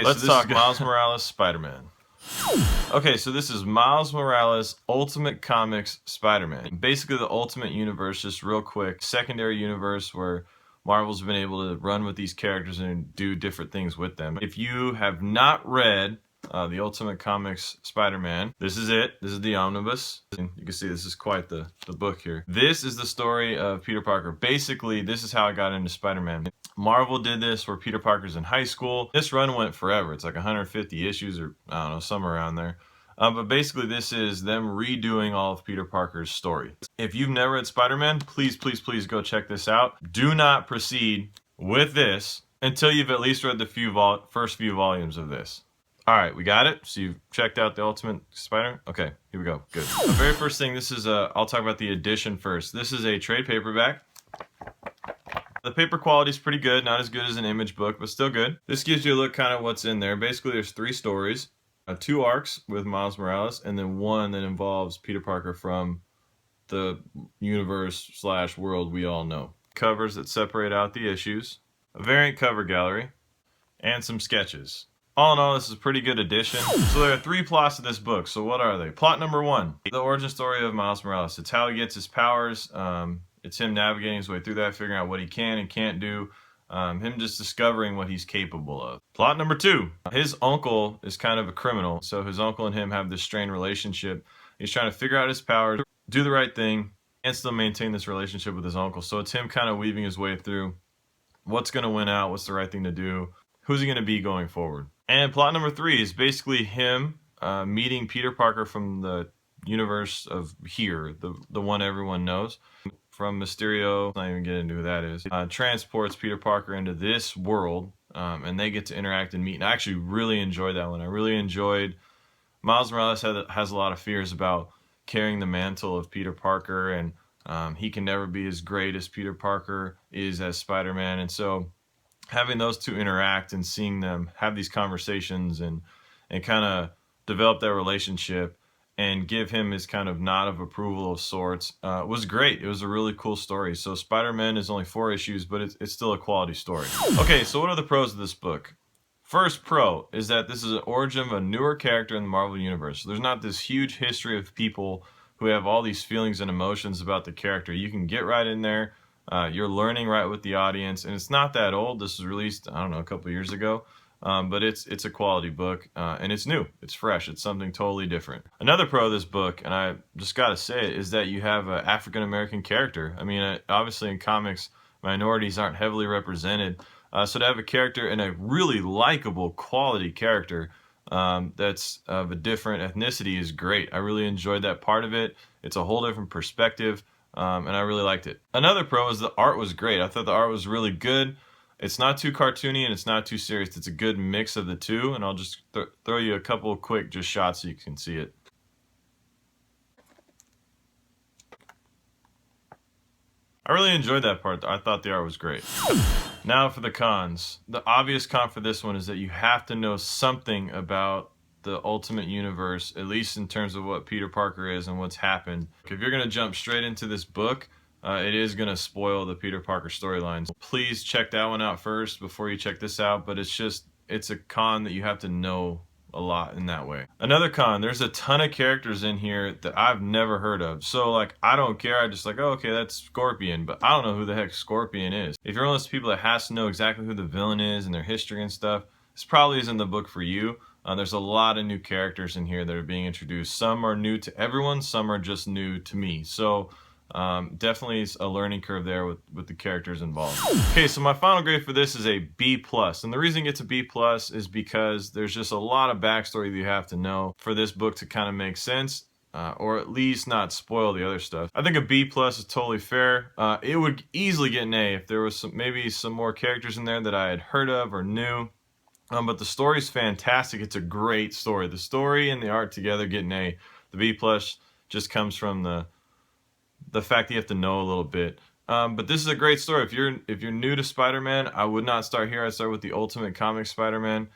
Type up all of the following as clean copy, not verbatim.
Let's talk Miles Morales Spider-Man. Okay, so this is Miles Morales Ultimate Comics Spider-Man. Basically the Ultimate Universe, just real quick. Secondary universe where Marvel's been able to run with these characters and do different things with them. If you have not read the Ultimate Comics Spider-Man, this is it. This is the omnibus. And you can see this is quite the book here. This is the story of Peter Parker. Basically, this is how I got into Spider-Man. Marvel did this where Peter Parker's in high school. This run went forever. It's like 150 issues or I don't know, somewhere around there. But basically this is them redoing all of Peter Parker's story. If you've never read Spider-Man, please, please, please go check this out. Do not proceed with this until you've at least read the first few volumes of this. All right, we got it. So you've checked out the Ultimate Spider? Okay, here we go. Good. The very first thing, this is I'll talk about the edition first. This is a trade paperback. The paper quality is pretty good, not as good as an image book, but still good. This gives you a look kind of what's in there. Basically, there's 3 stories, 2 arcs with Miles Morales, and then 1 that involves Peter Parker from the universe/world we all know. Covers that separate out the issues, a variant cover gallery, and some sketches. All in all, this is a pretty good edition. So there are 3 plots to this book. So what are they? Plot number 1, the origin story of Miles Morales. It's how he gets his powers. It's him navigating his way through that, figuring out what he can and can't do. Him just discovering what he's capable of. Plot number 2, his uncle is kind of a criminal. So his uncle and him have this strained relationship. He's trying to figure out his powers, do the right thing, and still maintain this relationship with his uncle. So it's him kind of weaving his way through what's going to win out, what's the right thing to do, who's he going to be going forward. And plot number 3 is basically him meeting Peter Parker from the universe of here, the one everyone knows. From Mysterio, not even get into who that is, transports Peter Parker into this world, and they get to interact and meet. And I actually really enjoyed that one. I really enjoyed Miles Morales has a lot of fears about carrying the mantle of Peter Parker, and he can never be as great as Peter Parker is as Spider-Man. And so having those 2 interact and seeing them have these conversations and kind of develop that relationship and give him his kind of nod of approval of sorts was great. It was a really cool story. So Spider-Man is only 4 issues, but it's still a quality story. Okay, so what are the pros of this book? First pro is that this is an origin of a newer character in the Marvel Universe. So there's not this huge history of people who have all these feelings and emotions about the character. You can get right in there. You're learning right with the audience, and it's not that old. This was released, I don't know, a couple years ago. But it's a quality book, and it's new, it's fresh, it's something totally different. Another pro of this book, and I just gotta say it, is that you have an African-American character. I mean, obviously in comics, minorities aren't heavily represented, so to have a character and a really likable quality character that's of a different ethnicity is great. I really enjoyed that part of it. It's a whole different perspective, and I really liked it. Another pro is the art was great. I thought the art was really good. It's not too cartoony and it's not too serious. It's a good mix of the 2, and I'll just throw you a couple of quick just shots so you can see it. I really enjoyed that part. I thought the art was great. Now for the cons. The obvious con for this one is that you have to know something about the Ultimate Universe, at least in terms of what Peter Parker is and what's happened. If you're going to jump straight into this book, it is going to spoil the Peter Parker storylines. Please check that one out first before you check this out, but it's a con that you have to know a lot in that way. Another con, there's a ton of characters in here that I've never heard of. So like, I don't care, I just like, oh, okay, that's Scorpion, but I don't know who the heck Scorpion is. If you're one of those people that has to know exactly who the villain is and their history and stuff, this probably isn't the book for you. There's a lot of new characters in here that are being introduced. Some are new to everyone, some are just new to me. So definitely a learning curve there with the characters involved. Okay, so my final grade for this is a B+. And the reason it's a B+ is because there's just a lot of backstory that you have to know for this book to kind of make sense, or at least not spoil the other stuff. I think a B+ is totally fair. It would easily get an A if there was maybe some more characters in there that I had heard of or knew. But the story's fantastic. It's a great story. The story and the art together get an A. The B+ just comes from the fact that you have to know a little bit. But this is a great story. If you're new to Spider-Man, I would not start here. I'd start with the Ultimate Comics Spider-Man.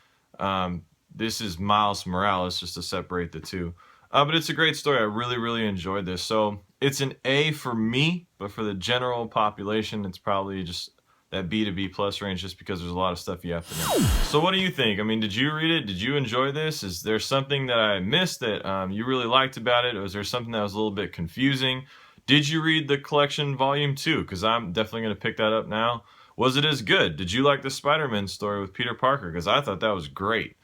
This is Miles Morales, just to separate the 2. But it's a great story. I really, really enjoyed this. So it's an A for me, but for the general population, it's probably just that B to B plus range, just because there's a lot of stuff you have to know. So what do you think? I mean, did you read it? Did you enjoy this? Is there something that I missed that you really liked about it? Or was there something that was a little bit confusing? Did you read the collection volume 2? Because I'm definitely going to pick that up now. Was it as good? Did you like the Spider-Man story with Peter Parker? Because I thought that was great.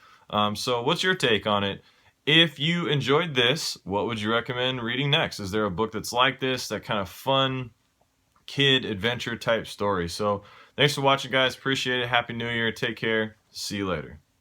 So what's your take on it? If you enjoyed this, what would you recommend reading next? Is there a book that's like this, that kind of fun kid adventure type story? So thanks for watching, guys. Appreciate it. Happy New Year. Take care. See you later.